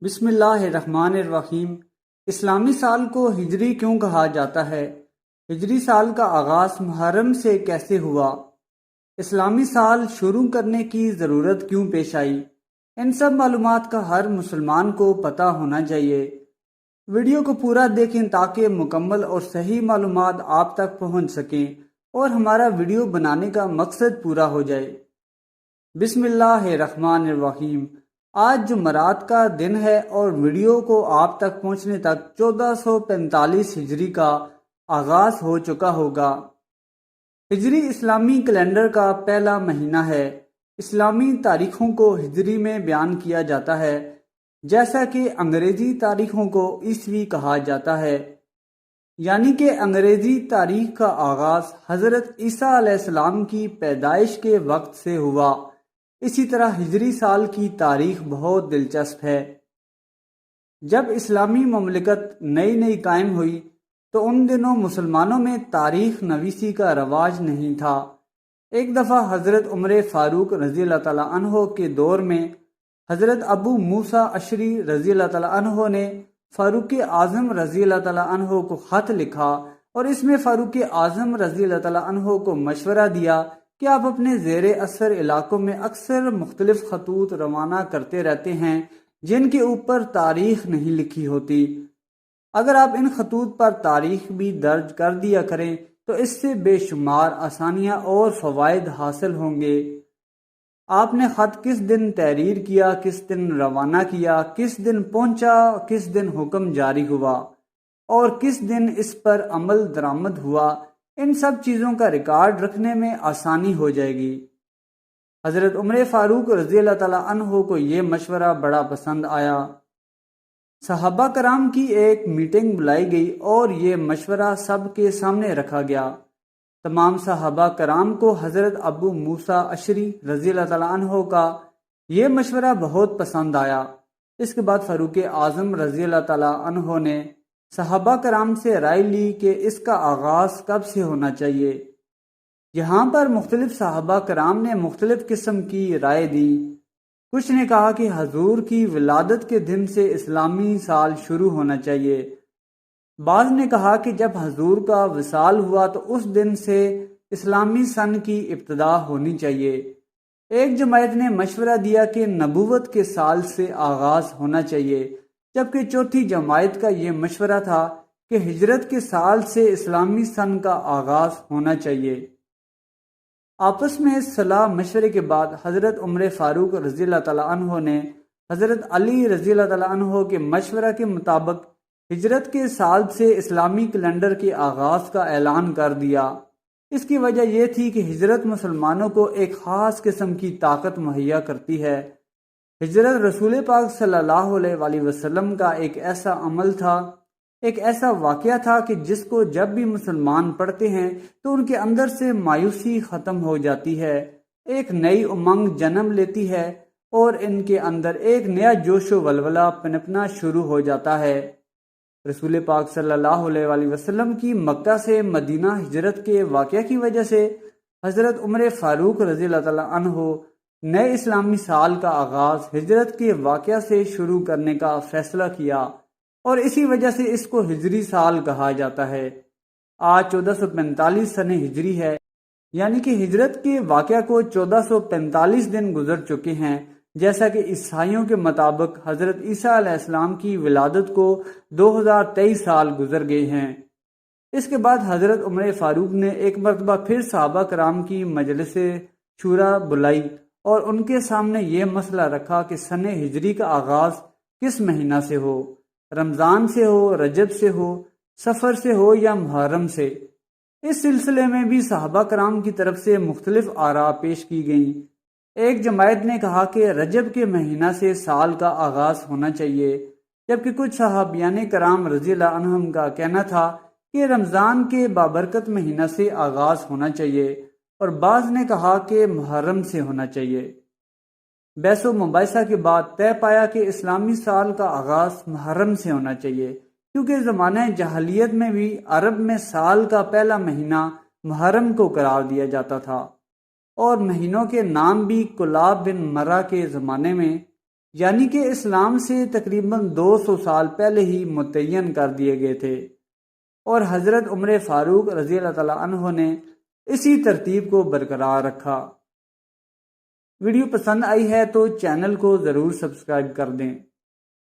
بسم اللہ الرحمن الرحیم۔ اسلامی سال کو ہجری کیوں کہا جاتا ہے؟ ہجری سال کا آغاز محرم سے کیسے ہوا؟ اسلامی سال شروع کرنے کی ضرورت کیوں پیش آئی؟ ان سب معلومات کا ہر مسلمان کو پتہ ہونا چاہیے۔ ویڈیو کو پورا دیکھیں تاکہ مکمل اور صحیح معلومات آپ تک پہنچ سکیں اور ہمارا ویڈیو بنانے کا مقصد پورا ہو جائے۔ بسم اللہ الرحمن الرحیم۔ آج جمعرات کا دن ہے اور ویڈیو کو آپ تک پہنچنے تک 1445 ہجری کا آغاز ہو چکا ہوگا۔ ہجری اسلامی کیلنڈر کا پہلا مہینہ ہے۔ اسلامی تاریخوں کو ہجری میں بیان کیا جاتا ہے، جیسا کہ انگریزی تاریخوں کو عیسوی کہا جاتا ہے، یعنی کہ انگریزی تاریخ کا آغاز حضرت عیسیٰ علیہ السلام کی پیدائش کے وقت سے ہوا۔ اسی طرح ہجری سال کی تاریخ بہت دلچسپ ہے۔ جب اسلامی مملکت نئی قائم ہوئی تو ان دنوں مسلمانوں میں تاریخ نویسی کا رواج نہیں تھا۔ ایک دفعہ حضرت عمر فاروق رضی اللہ تعالیٰ عنہ کے دور میں حضرت ابو موسیٰ اشعری رضی اللہ تعالیٰ عنہ نے فاروق اعظم رضی اللہ تعالیٰ عنہ کو خط لکھا اور اس میں فاروق اعظم رضی اللہ تعالیٰ عنہ کو مشورہ دیا کہ آپ اپنے زیر اثر علاقوں میں اکثر مختلف خطوط روانہ کرتے رہتے ہیں جن کے اوپر تاریخ نہیں لکھی ہوتی۔ اگر آپ ان خطوط پر تاریخ بھی درج کر دیا کریں تو اس سے بے شمار آسانیاں اور فوائد حاصل ہوں گے۔ آپ نے خط کس دن تحریر کیا، کس دن روانہ کیا، کس دن پہنچا، کس دن حکم جاری ہوا اور کس دن اس پر عمل درآمد ہوا، ان سب چیزوں کا ریکارڈ رکھنے میں آسانی ہو جائے گی۔ حضرت عمر فاروق رضی اللہ تعالیٰ عنہ کو یہ مشورہ بڑا پسند آیا۔ صحابہ کرام کی ایک میٹنگ بلائی گئی اور یہ مشورہ سب کے سامنے رکھا گیا۔ تمام صحابہ کرام کو حضرت ابو موسیٰ اشعری رضی اللہ تعالیٰ عنہ کا یہ مشورہ بہت پسند آیا۔ اس کے بعد فاروق اعظم رضی اللہ تعالیٰ عنہ نے صحابہ کرام سے رائے لی کہ اس کا آغاز کب سے ہونا چاہیے۔ یہاں پر مختلف صحابہ کرام نے مختلف قسم کی رائے دی۔ کچھ نے کہا کہ حضور کی ولادت کے دن سے اسلامی سال شروع ہونا چاہیے۔ بعض نے کہا کہ جب حضور کا وصال ہوا تو اس دن سے اسلامی سن کی ابتدا ہونی چاہیے۔ ایک جماعت نے مشورہ دیا کہ نبوت کے سال سے آغاز ہونا چاہیے، جبکہ چوتھی جماعت کا یہ مشورہ تھا کہ ہجرت کے سال سے اسلامی سن کا آغاز ہونا چاہیے۔ آپس میں صلاح مشورے کے بعد حضرت عمر فاروق رضی اللہ تعالیٰ عنہ نے حضرت علی رضی اللہ تعالیٰ عنہ کے مشورہ کے مطابق ہجرت کے سال سے اسلامی کیلنڈر کے آغاز کا اعلان کر دیا۔ اس کی وجہ یہ تھی کہ ہجرت مسلمانوں کو ایک خاص قسم کی طاقت مہیا کرتی ہے۔ ہجرت رسول پاک صلی اللہ علیہ وآلہ وسلم کا ایک ایسا عمل تھا، ایک ایسا واقعہ تھا کہ جس کو جب بھی مسلمان پڑھتے ہیں تو ان کے اندر سے مایوسی ختم ہو جاتی ہے، ایک نئی امنگ جنم لیتی ہے اور ان کے اندر ایک نیا جوش و ولولہ پنپنا شروع ہو جاتا ہے۔ رسول پاک صلی اللہ علیہ وآلہ وسلم کی مکہ سے مدینہ ہجرت کے واقعہ کی وجہ سے حضرت عمر فاروق رضی اللہ تعالیٰ عنہ نئے اسلامی سال کا آغاز ہجرت کے واقعہ سے شروع کرنے کا فیصلہ کیا اور اسی وجہ سے اس کو ہجری سال کہا جاتا ہے۔ آج 1445 سن ہجری ہے، یعنی کہ ہجرت کے واقعہ کو 1445 دن گزر چکے ہیں، جیسا کہ عیسائیوں کے مطابق حضرت عیسیٰ علیہ السلام کی ولادت کو 2023 سال گزر گئے ہیں۔ اس کے بعد حضرت عمر فاروق نے ایک مرتبہ پھر صحابہ کرام کی مجلس شورا بلائی اور ان کے سامنے یہ مسئلہ رکھا کہ سن ہجری کا آغاز کس مہینہ سے ہو، رمضان سے ہو، رجب سے ہو، سفر سے ہو یا محرم سے۔ اس سلسلے میں بھی صحابہ کرام کی طرف سے مختلف آراء پیش کی گئیں۔ ایک جماعت نے کہا کہ رجب کے مہینہ سے سال کا آغاز ہونا چاہیے، جبکہ کچھ صحابیان کرام رضی اللہ عنہم کا کہنا تھا کہ رمضان کے بابرکت مہینہ سے آغاز ہونا چاہیے، اور بعض نے کہا کہ محرم سے ہونا چاہیے۔ بحث و مباحثہ کے بعد طے پایا کہ اسلامی سال کا آغاز محرم سے ہونا چاہیے، کیونکہ زمانہ جاہلیت میں بھی عرب میں سال کا پہلا مہینہ محرم کو قرار دیا جاتا تھا، اور مہینوں کے نام بھی کلاب بن مرہ کے زمانے میں یعنی کہ اسلام سے تقریباً 200 سال پہلے ہی متعین کر دیے گئے تھے، اور حضرت عمر فاروق رضی اللہ تعالیٰ عنہ نے اسی ترتیب کو برقرار رکھا۔ ویڈیو پسند آئی ہے تو چینل کو ضرور سبسکرائب کر دیں۔